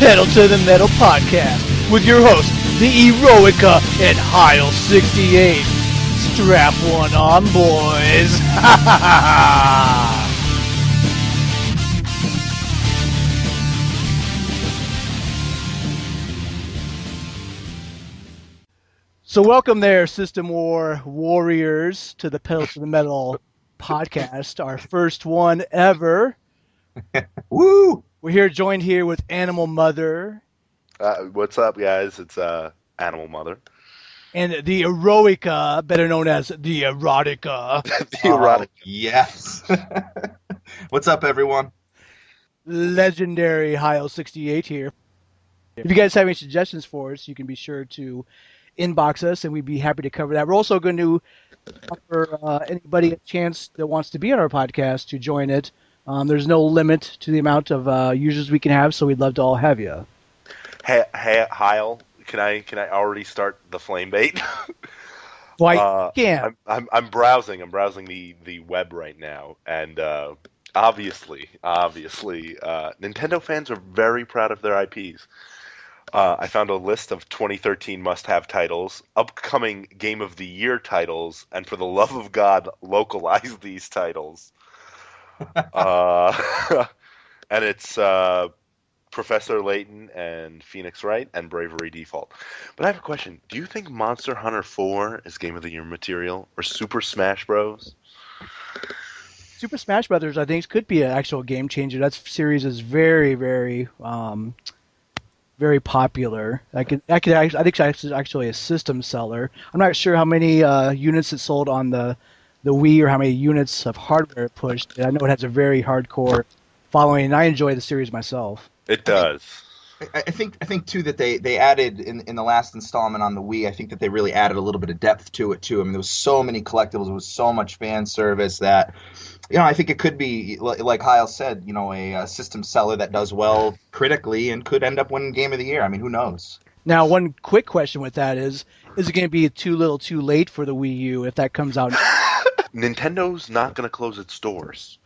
Pedal to the Metal podcast with your hosts, the Eroica and Heil68. Strap one on, boys. So welcome there, System War warriors, to the Pedal to the Metal podcast, our first one ever. Woo! We're here joined here with Animal Mother. What's up, guys? It's Animal Mother. And the Eroica, better known as the Erotica. The Erotica. Yes. What's up, everyone? Legendary Heil68 here. If you guys have any suggestions for us, you can be sure to inbox us, and we'd be happy to cover that. We're also going to offer anybody a chance that wants to be on our podcast to join it. There's no limit to the amount of users we can have, so we'd love to all have you. Hey, Heil, can I already start the flame bait? Why can't? I'm browsing the web right now, and obviously, Nintendo fans are very proud of their IPs. I found a list of 2013 must-have titles, upcoming Game of the Year titles, and for the love of God, localize these titles. And it's Professor Layton and Phoenix Wright and Bravery Default. But I have a question. Do you think Monster Hunter 4 is Game of the Year material, or Super Smash Bros? Super Smash Brothers, I think, could be an actual game changer. That series is very, very, very popular. I think it's actually a system seller. I'm not sure how many units it sold on the Wii or how many units of hardware it pushed. I know it has a very hardcore following, and I enjoy the series myself. It does. I think too that they added in the last installment on the Wii. I think that they really added a little bit of depth to it too. I mean, there was so many collectibles, there was so much fan service that, I think it could be, like Heil said, a system seller that does well critically and could end up winning Game of the Year. I mean, who knows? Now, one quick question with that is it going to be too little, too late for the Wii U if that comes out? Nintendo's not going to close its doors.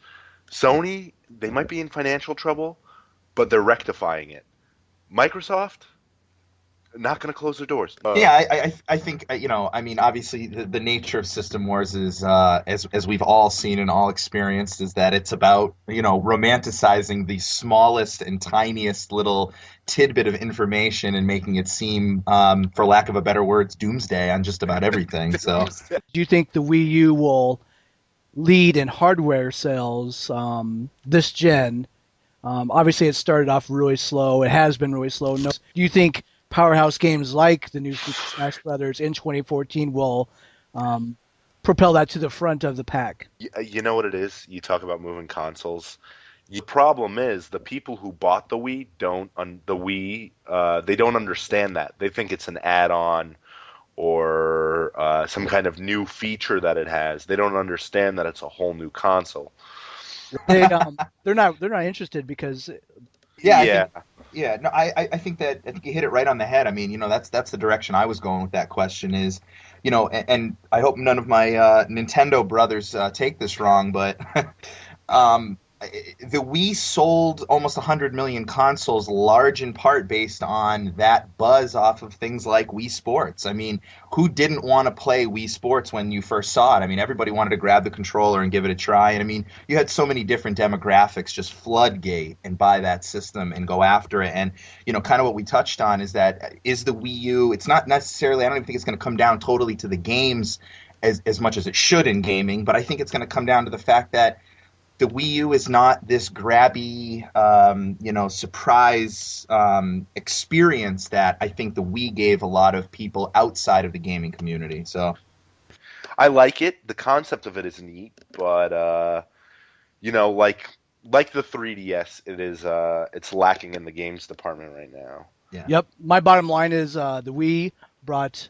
Sony, they might be in financial trouble, but they're rectifying it. Microsoft, not going to close their doors. I think, obviously the nature of System Wars is, as we've all seen and all experienced, is that it's about, romanticizing the smallest and tiniest little tidbit of information and making it seem, for lack of a better words, doomsday on just about everything. So, do you think the Wii U will lead in hardware sales this gen? Obviously, it started off really slow. It has been really slow. Do you think powerhouse games like the new Super Smash Brothers in 2014 will propel that to the front of the pack? You know what it is? You talk about moving consoles. The problem is the people who bought the Wii they don't understand that. They think it's an add-on or some kind of new feature that it has. They don't understand that it's a whole new console. They're not interested because I think you hit it right on the head. I mean, that's the direction I was going with that question is, and I hope none of my Nintendo brothers take this wrong, but the Wii sold almost 100 million consoles, large in part based on that buzz off of things like Wii Sports. I mean, who didn't want to play Wii Sports when you first saw it? I mean, everybody wanted to grab the controller and give it a try. And I mean, you had so many different demographics just floodgate and buy that system and go after it. And, kind of what we touched on is that is the Wii U, it's not necessarily, I don't even think it's going to come down totally to the games as much as it should in gaming, but I think it's going to come down to the fact that the Wii U is not this grabby, surprise experience that I think the Wii gave a lot of people outside of the gaming community. So, I like it. The concept of it is neat, but like the 3DS, it's lacking in the games department right now. Yeah. Yep. My bottom line is the Wii brought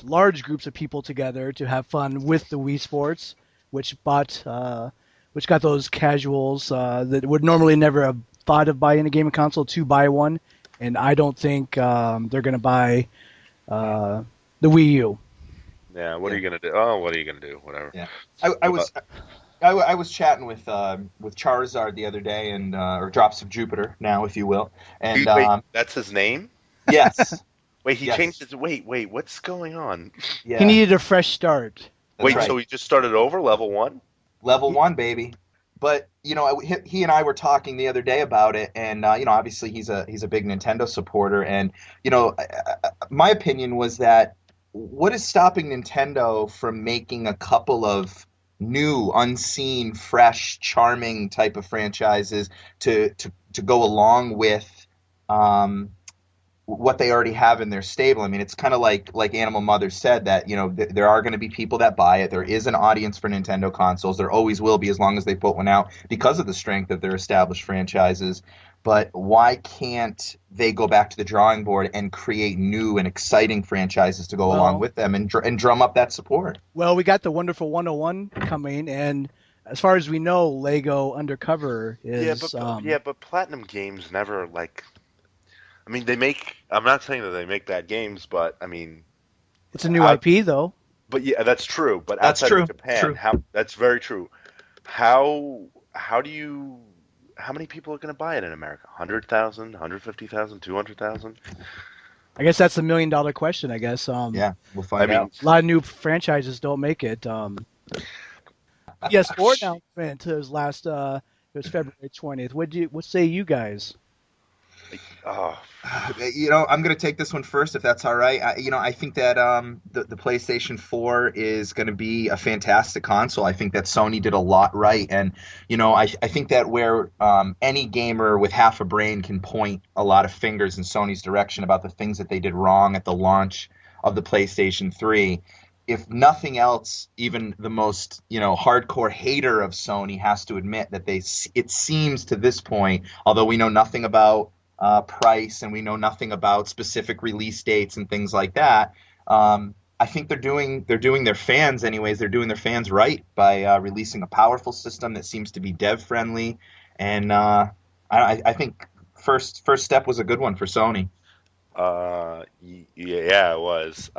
large groups of people together to have fun with the Wii Sports, which got those casuals that would normally never have thought of buying a gaming console to buy one, and I don't think they're going to buy the Wii U. Yeah, what are you going to do? Oh, what are you going to do? Whatever. Yeah, I I was chatting with Charizard the other day, and or Drops of Jupiter now, if you will. And Wait, that's his name? yes, Wait, he changed yes, his. Wait, what's going on? He yeah, needed a fresh start. that's Wait, right. so he just started over level one? Level one, baby. But he and I were talking the other day about it, and obviously he's a big Nintendo supporter, and my opinion was that what is stopping Nintendo from making a couple of new, unseen, fresh, charming type of franchises to go along with um, what they already have in their stable. I mean, it's kind of like Animal Mother said that there are going to be people that buy it. There is an audience for Nintendo consoles. There always will be as long as they put one out because of the strength of their established franchises. But why can't they go back to the drawing board and create new and exciting franchises to go along Well, with them and drum up that support? well, we got the Wonderful 101 coming, and as far as we know, Lego Undercover Yeah, is but Platinum Games never like. I mean, they make. I'm not saying that they make bad games, but I mean, it's a new out, IP though. but yeah, that's true. But That's outside of true. Japan, True. how that's very true. How do you? How many people are going to buy it in America? 100,000, 150,000, 200,000? I guess that's $1 million question. I guess Yeah, we'll I find mean, out. a lot of new franchises don't make it. PS4 announcement was last. It was February 20th. What say you guys? oh, I'm going to take this one first, if that's all right. I think that the PlayStation 4 is going to be a fantastic console. I think that Sony did a lot right, and I think that where any gamer with half a brain can point a lot of fingers in Sony's direction about the things that they did wrong at the launch of the PlayStation 3. If nothing else, even the most hardcore hater of Sony has to admit that it seems to this point, although we know nothing about price and we know nothing about specific release dates and things like that. I think they're doing their fans anyways. They're doing their fans right by releasing a powerful system that seems to be dev friendly, and I think first step was a good one for Sony. yeah, it was.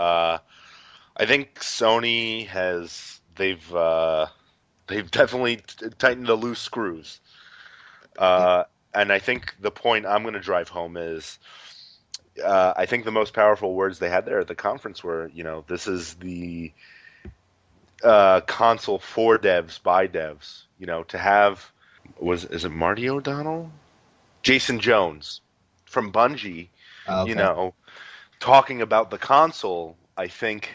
I think Sony has they've definitely tightened the loose screws. Yeah, And I think the point I'm going to drive home is I think the most powerful words they had there at the conference were, this is the console for devs by devs. To have is it Marty O'Donnell, Jason Jones from Bungie, you okay. know, talking about the console. I think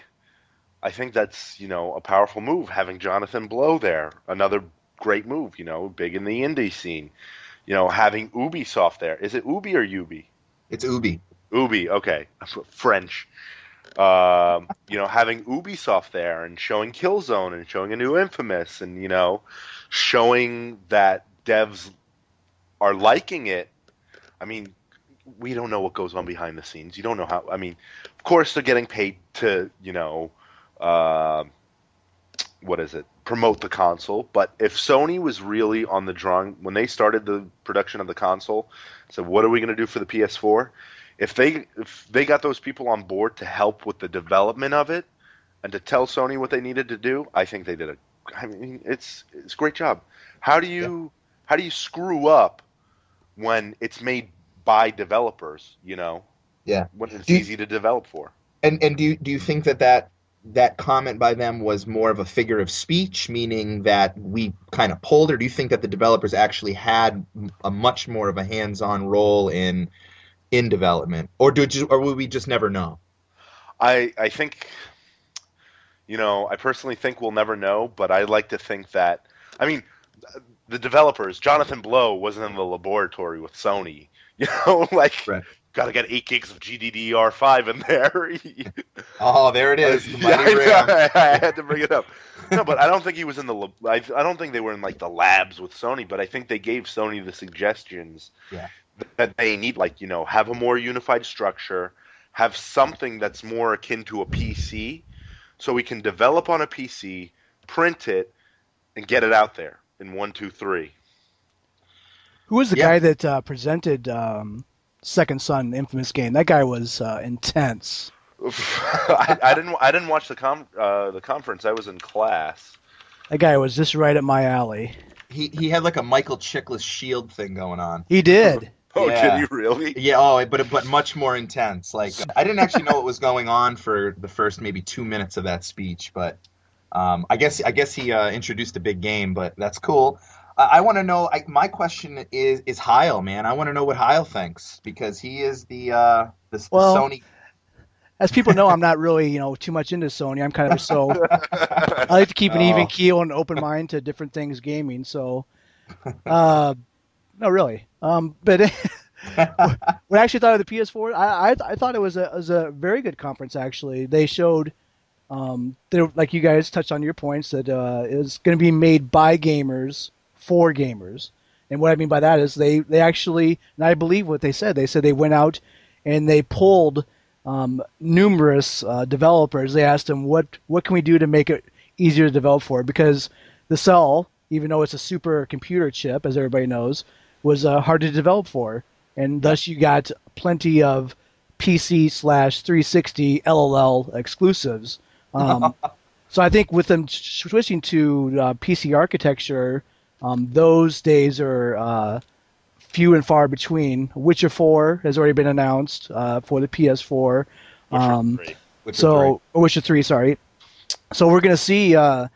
that's a powerful move. Having Jonathan Blow there, another great move. Big in the indie scene. Having Ubisoft there. Is it Ubi or Ubi? It's Ubi. Ubi, okay. French. Having Ubisoft there and showing Killzone and showing a new Infamous and, showing that devs are liking it. I mean, we don't know what goes on behind the scenes. You don't know how. I mean, of course they're getting paid to, uh, what is it? Promote the console. But if Sony was really on the drawing when they started the production of the console, so what are we going to do for the PS4? If they got those people on board to help with the development of it and to tell Sony what they needed to do, I think they did I mean, it's a great job. How do Yeah. you how do you screw up when it's made by developers? Yeah. When it's Do you, easy to develop for. and do you think that comment by them was more of a figure of speech, meaning that we kind of pulled, or do you think that the developers actually had a much more of a hands-on role in development, or will we just never know? I think I personally think we'll never know, but I like to think that. I mean, the developers, Jonathan Blow wasn't in the laboratory with Sony. Like Right. got to get 8 gigs of GDDR5 in there. Oh, there it is, the Yeah, mighty I RAM. know. I had to bring it up. No, but I don't think he was in the. I don't think they were in like the labs with Sony, but I think they gave Sony the suggestions Yeah. that they need, like have a more unified structure, have something that's more akin to a PC, so we can develop on a PC, print it, and get it out there in 1, 2, 3. Who was the Yeah. guy that presented Second Son, the infamous game? That guy was intense. I didn't watch the conference. I was in class. That guy was just right up my alley. He had like a Michael Chiklis shield thing going on. He did. Oh, did he Yeah. really? Yeah, oh, but much more intense. Like I didn't actually know what was going on for the first maybe 2 minutes of that speech, but I guess he introduced a big game, but that's cool. I want to know. My question is Heil, man. I want to know what Heil thinks because he is the Well, Sony. as people know, I'm not really, too much into Sony. I'm kind of I like to keep an even Oh, keel and open mind to different things gaming. So, uh, no, really. But when I actually thought of the PS4, I thought it was a very good conference. Actually, they showed, like you guys touched on your points that it was going to be made by gamers for gamers. And what I mean by that is they actually, and I believe what they said. They said they went out and they pulled numerous developers. They asked them what can we do to make it easier to develop for, because the Cell, even though it's a super computer chip, as everybody knows, was hard to develop for, and yeah. thus you got plenty of PC/360 LLL exclusives. Um, so I think with them switching to PC architecture, those days are few and far between. Witcher 4 has already been announced for the PS4. Witcher Um, 3. Witcher 3. so Witcher 3, sorry. So we're gonna see. I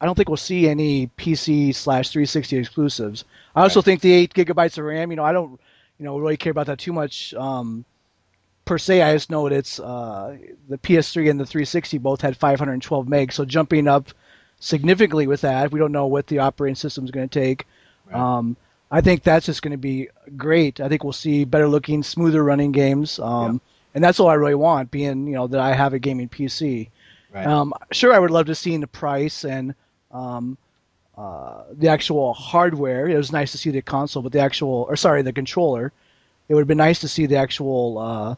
don't think we'll see any PC/360 exclusives. I also Right. think the 8 gigabytes of RAM. I don't, really care about that too much. Per se, I just know that it's the PS3 and the 360 both had 512 megs, so jumping up significantly with that. We don't know what the operating system is going to take. Right. I think that's just going to be great. I think we'll see better looking, smoother running games, Yeah. and that's all I really want. Being that I have a gaming PC. Right. Sure, I would love to see the price and the actual hardware. It was nice to see the console, but the controller. It would have been nice to see the actual,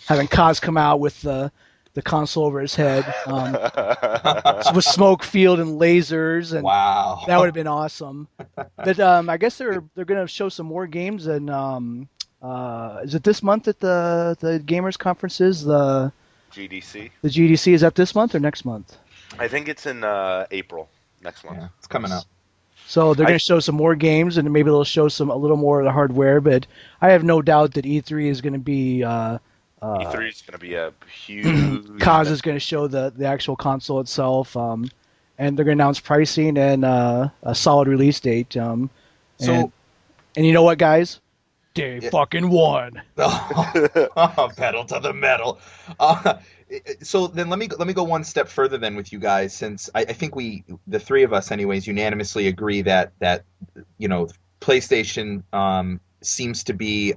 having Kaz come out with the console over his head, with smoke field and lasers, and that would Wow. have been awesome. But I guess they're going to show some more games, and is it this month that the gamers conference is GDC. the GDC? Is that this month or next month? I think it's in April next month. Yeah, it's coming up. So they're I going to show some more games, and maybe they'll show a little more of the hardware. But I have no doubt that E3 is going to be E3 is going to be a huge Kaz event. is going to show the actual console itself, and they're going to announce pricing and a solid release date. So, And you know what, guys? Day yeah, fucking one. pedal to the metal. Uh, so then let me go one step further then with you guys, since I think the three of us anyways unanimously agree that PlayStation seems to be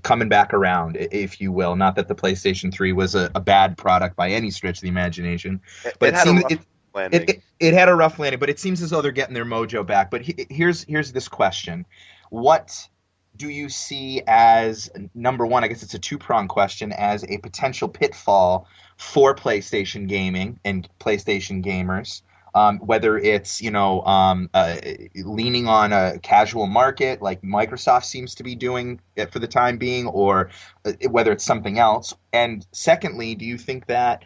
coming back around, if you will. Not that the PlayStation 3 was a bad product by any stretch of the imagination, but It it had a seems rough landing. it had a rough landing. But it seems as though they're getting their mojo back. But here's this question: what do you see as, number one? I guess it's a two-pronged question, as a potential pitfall for PlayStation gaming and PlayStation gamers. Whether it's leaning on a casual market like Microsoft seems to be doing it for the time being, or whether it's something else. And secondly, do you think that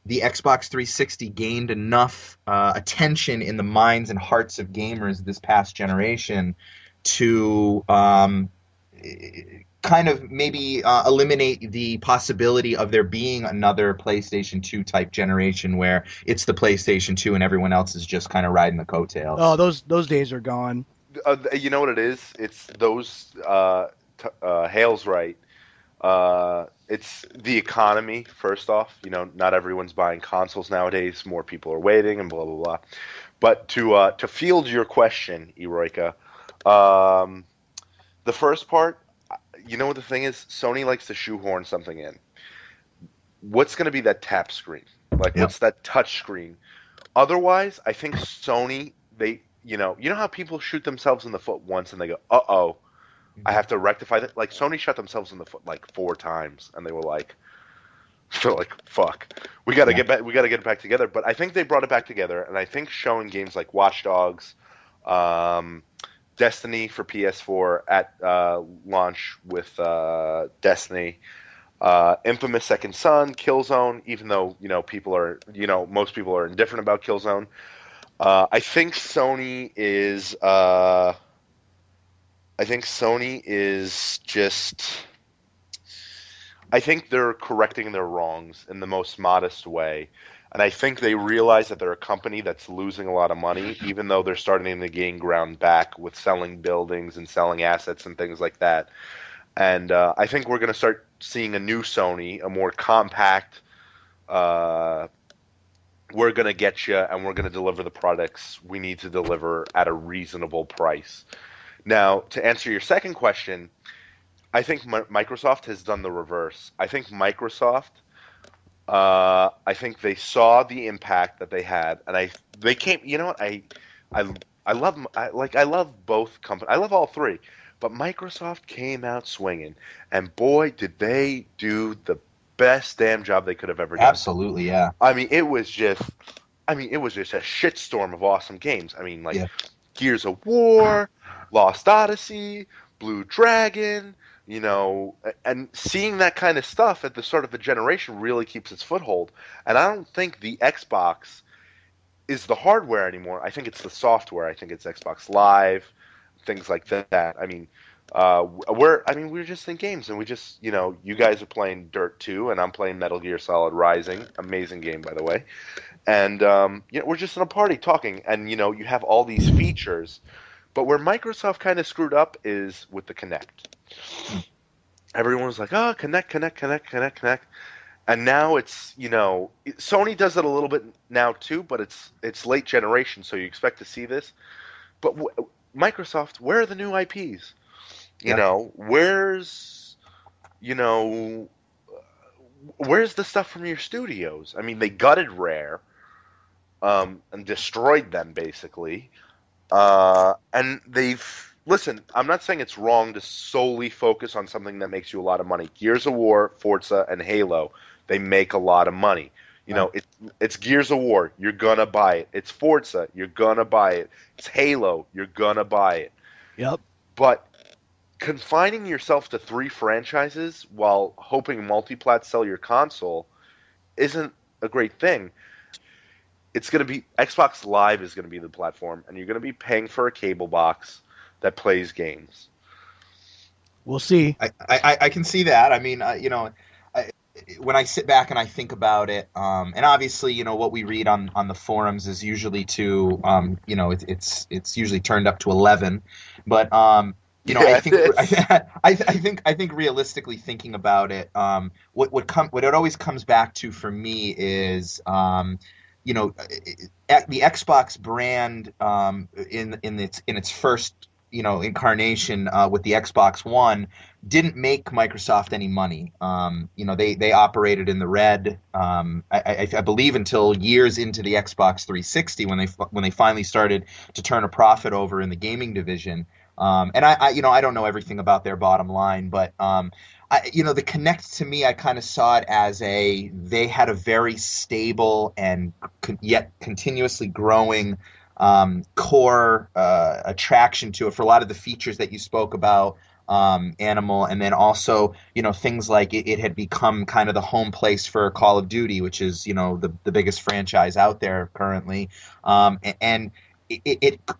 the Xbox 360 gained enough attention in the minds and hearts of gamers this past generation to kind of maybe eliminate the possibility of there being another PlayStation 2 type generation where it's the PlayStation 2 and everyone else is just kind of riding the Oh, coattails? those days are gone. You know what it is? It's those Hale's right. It's the economy, first off. Not everyone's buying consoles nowadays. More people are waiting and blah, blah, blah. But to field your question, Eroica, um, the first part, you know what the thing is? Sony likes to shoehorn something in. What's going to be that tap screen? Like, Yep. what's that touch screen? Otherwise, I think Sony, you know how people shoot themselves in the foot once and they go, uh-oh, I Mhm. have to rectify that. Like Sony shot themselves in the foot like 4 times, and they were like, they're like, fuck, we got to Yeah. get back, we got to get it back together. But I think they brought it back together, and I think showing games like Watch Dogs, um, Destiny for PS4 at launch with Destiny, Infamous Second Son, Killzone. Even though most people are indifferent about Killzone, I think Sony is. I think Sony is just. I think they're correcting their wrongs in the most modest way. And I think they realize that they're a company that's losing a lot of money, even though they're starting to gain ground back with selling buildings and selling assets and things like that. And I think we're going to start seeing a new Sony, a more compact. Uh, we're going to get you, and we're going to deliver the products we need to deliver at a reasonable price. Now, to answer your second question, I think Microsoft has done the reverse. I think Microsoft, I think they saw the impact that they had, and they came. You know what? I, I love both companies. I love all three, but Microsoft came out swinging, and boy, did they do the best damn job they could have ever done. Absolutely, yeah. I mean, it was just, a shitstorm of awesome games. I mean, like Yeah. Gears of War, Lost Odyssey, Blue Dragon, and seeing that kind of stuff at the start of the generation really keeps its foothold. And I don't think the Xbox is the hardware anymore. I think it's the software. I think it's Xbox Live, things like that. I mean, we're just in games, and we just, you guys are playing Dirt 2, and I'm playing Metal Gear Solid Rising, amazing game by the way. And we're just in a party talking, and you have all these features. But where Microsoft kind of screwed up is with the Kinect. Everyone was like, "Oh, Kinect, Kinect, Kinect, Kinect, Kinect," and now it's Sony does it a little bit now too, but it's late generation, so you expect to see this. But Microsoft, where are the new IPs? Yeah. You know, where's the stuff from your studios? I mean, they gutted Rare, and destroyed them basically. And listen. I'm not saying it's wrong to solely focus on something that makes you a lot of money. Gears of War, Forza, and Halo, they make a lot of money. Right. It's Gears of War, you're gonna buy it. It's Forza, you're gonna buy it. It's Halo, you're gonna buy it. Yep. But confining yourself to three franchises while hoping multiplat sell your console isn't a great thing. It's going to be Xbox Live is going to be the platform, and you're going to be paying for a cable box that plays games. We'll see. I can see that. I mean, I, when I sit back and I think about it, and obviously, what we read on the forums is usually it's usually turned up to 11, but I Yeah, think it is. I think realistically thinking about it, what it always comes back to for me is you know, the Xbox brand in its first incarnation with the Xbox One didn't make Microsoft any money. They operated in the red. I believe until years into the Xbox 360 when they finally started to turn a profit over in the gaming division. And I don't know everything about their bottom line, but the Kinect to me, I kind of saw it as they had a very stable and yet continuously growing core attraction to it for a lot of the features that you spoke about, Animal, and then also things like it had become kind of the home place for Call of Duty, which is the biggest franchise out there currently, and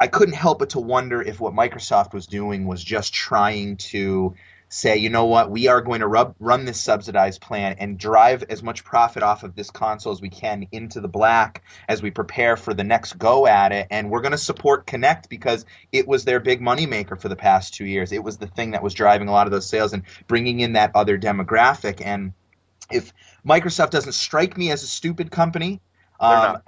I couldn't help but to wonder if what Microsoft was doing was just trying to say, you know what, we are going to run this subsidized plan and drive as much profit off of this console as we can into the black as we prepare for the next go at it. And we're going to support Kinect because it was their big moneymaker for the past 2 years. It was the thing that was driving a lot of those sales and bringing in that other demographic. And if Microsoft doesn't strike me as a stupid company, They're um, not.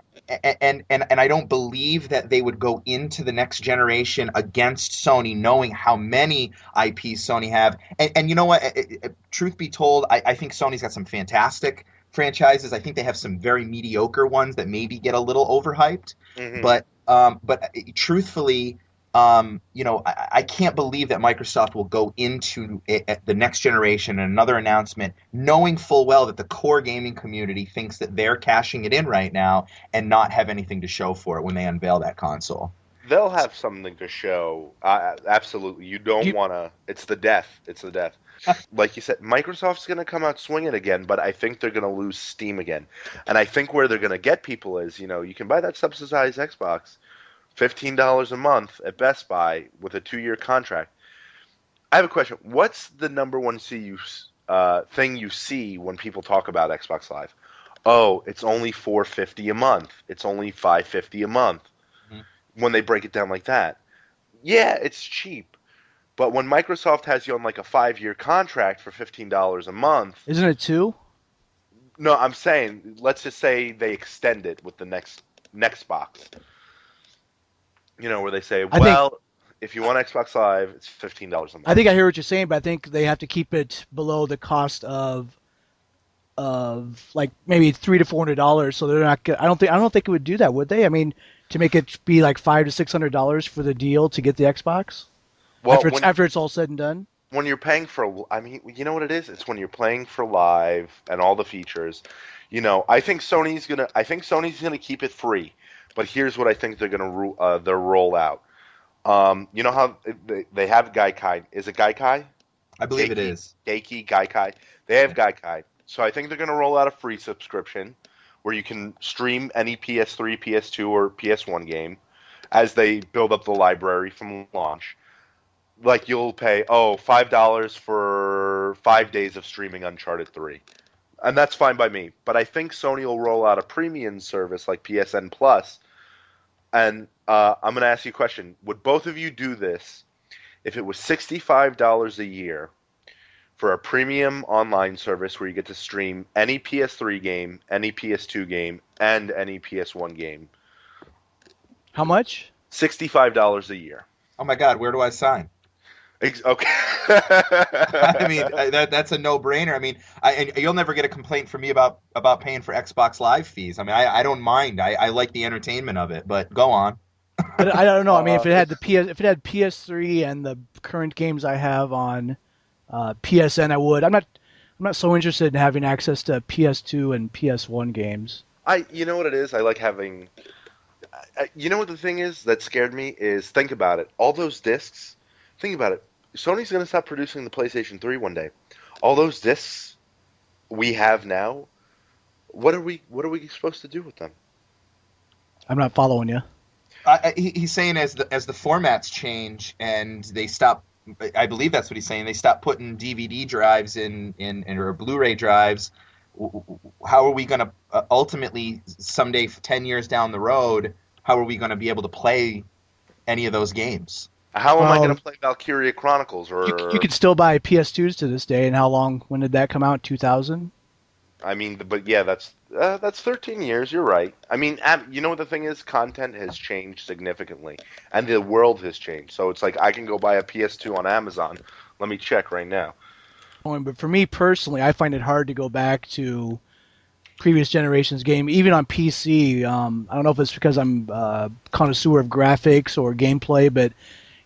and I don't believe that they would go into the next generation against Sony, knowing how many IPs Sony have. And you know what? Truth be told, I think Sony's got some fantastic franchises. I think they have some very mediocre ones that maybe get a little overhyped. Hmm. But truthfully, I can't believe that Microsoft will go into the next generation and another announcement, knowing full well that the core gaming community thinks that they're cashing it in right now and not have anything to show for it when they unveil that console. they'll have something to show. Absolutely, you Do don't you, want to. It's the death. It's the death. Like you said, Microsoft's going to come out swinging again, but I think they're going to lose steam again. And I think where they're going to get people is, you can buy that subsidized Xbox, $15 a month at Best Buy with a 2-year contract. I have a question. What's the number one thing you see when people talk about Xbox Live? Oh, it's only $450 a month. It's only $550 a month. Mhm. When they break it down like that, yeah, it's cheap. But when Microsoft has you on like a 5-year contract for $15 a month, isn't it two? no, I'm saying let's just say they extend it with the next box. Where they say, I think well, if you want Xbox Live, it's $15 a I month. think I hear what you're saying, but I think they have to keep it below the cost of like maybe $300 to $400. So they're not. I don't think it would do that, would they? I mean, to make it be like $500 to $600 for the deal to get the Xbox Well, after it's all said and done. when you're paying for, I mean, you know what it is? It's when you're paying for Live and all the features. I think Sony's gonna keep it free, but here's what I think they're gonna their roll out. You know how they have Gaikai? Is it Gaikai? I believe it Gaikai, is. Gaikai, Gaikai. They have Yeah. Gaikai. So I think they're gonna roll out a free subscription where you can stream any PS3, PS2, or PS1 game as they build up the library from launch. Like you'll pay $5 for 5 days of streaming Uncharted 3, and that's fine by me. But I think Sony will roll out a premium service like PSN Plus, and I'm going to ask you a question: would both of you do this if it was $65 a year for a premium online service where you get to stream any PS3 game, any PS2 game, and any PS1 game? How much? $65 a year. Oh my God, where do I sign? Okay. I mean, that's a no-brainer. I mean, and you'll never get a complaint from me about paying for Xbox Live fees. I mean, I don't mind. I like the entertainment of it, but go on. I don't know. I mean, Uh, if it had PS3 and the current games I have on PSN, I would. I'm not so interested in having access to PS2 and PS1 games. you know what it is? I like having. You know what the thing is that scared me is think about it. All those discs. Think about it. Sony's going to stop producing the PlayStation 3 one day. All those discs we have now. What are we supposed to do with them? I'm not following you. He's saying as the formats change and they stop. I believe that's what he's saying. They stop putting DVD drives in or Blu-ray drives. How are we going to ultimately someday, 10 years down the road? How are we going to be able to play any of those games? How am I going Well, to play Valkyria Chronicles you or can still buy PS2s to this day. And how long? When did that come out? 2000. I mean, but yeah, that's 13 years. You're right. I mean, you know what the thing is? Content has changed significantly, and the world has changed. So it's like I can go buy a PS2 on Amazon. Let me check right now. But for me personally, I find it hard to go back to previous generations game, even on PC. I don't know if it's because I'm a connoisseur of graphics or gameplay, but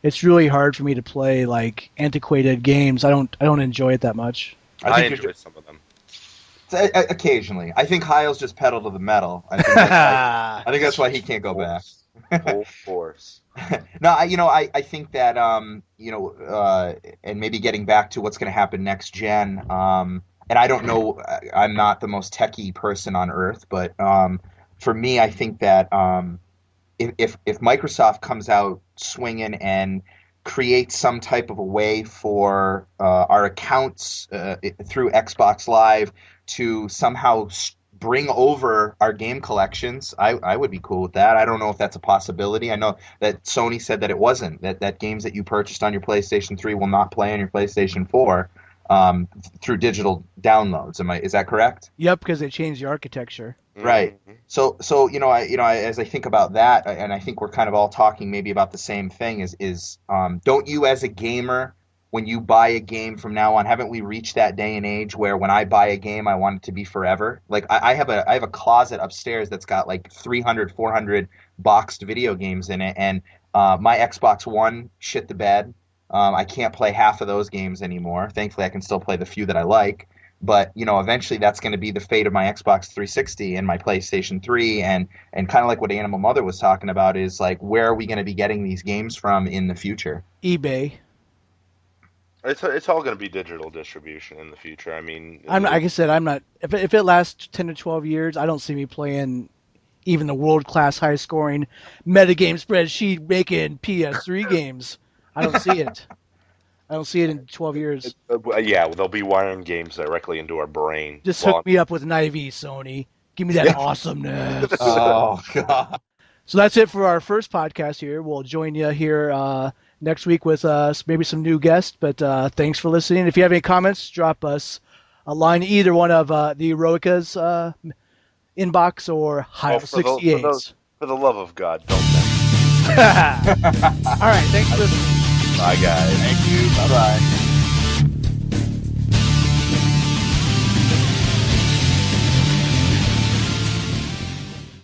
it's really hard for me to play like antiquated games. I don't enjoy it that much. I I think enjoy some of them. occasionally. I think Heil's just pedal to the metal. I think that's why he can't go back. Full force. No, I think that and maybe getting back to what's going to happen next gen. And I don't know, I'm not the most techie person on earth, but for me, I think that if Microsoft comes out swinging and creates some type of a way for our accounts through Xbox Live to somehow bring over our game collections, I would be cool with that. I don't know if that's a possibility. I know that Sony said that it wasn't, that games that you purchased on your PlayStation 3 will not play on your PlayStation 4 through digital downloads. Is that correct? Yep, because they changed the architecture. Right. Mhm. So as I think about that, and I think we're kind of all talking maybe about the same thing, is don't you as a gamer, when you buy a game from now on, haven't we reached that day and age where when I buy a game, I want it to be forever? Like I have a closet upstairs that's got like 300, 400 boxed video games in it, and my Xbox One shit the bed. I can't play half of those games anymore. Thankfully, I can still play the few that I like. But eventually that's going to be the fate of my Xbox 360 and my PlayStation 3, and kind of like what Animal Mother was talking about is like, where are we going to be getting these games from in the future? eBay. It's all going to be digital distribution in the future. I mean, Like I said, I'm not. If it lasts 10 to 12 years, I don't see me playing even the world class, high scoring metagame spreadsheet making PS3 games. I don't see it. I don't see it in 12 years. yeah, they'll be wiring games directly into our brain. Just while hook me up with an IV, Sony. Give me that awesomeness. Oh God. So that's it for our first podcast here. We'll join you here next week with maybe some new guests. But thanks for listening. If you have any comments, drop us a line, either one of the Eroica's inbox or High for 68's. for the love of God, don't mention. All right. Thanks for listening. Bye, guys. Thank you. Bye bye.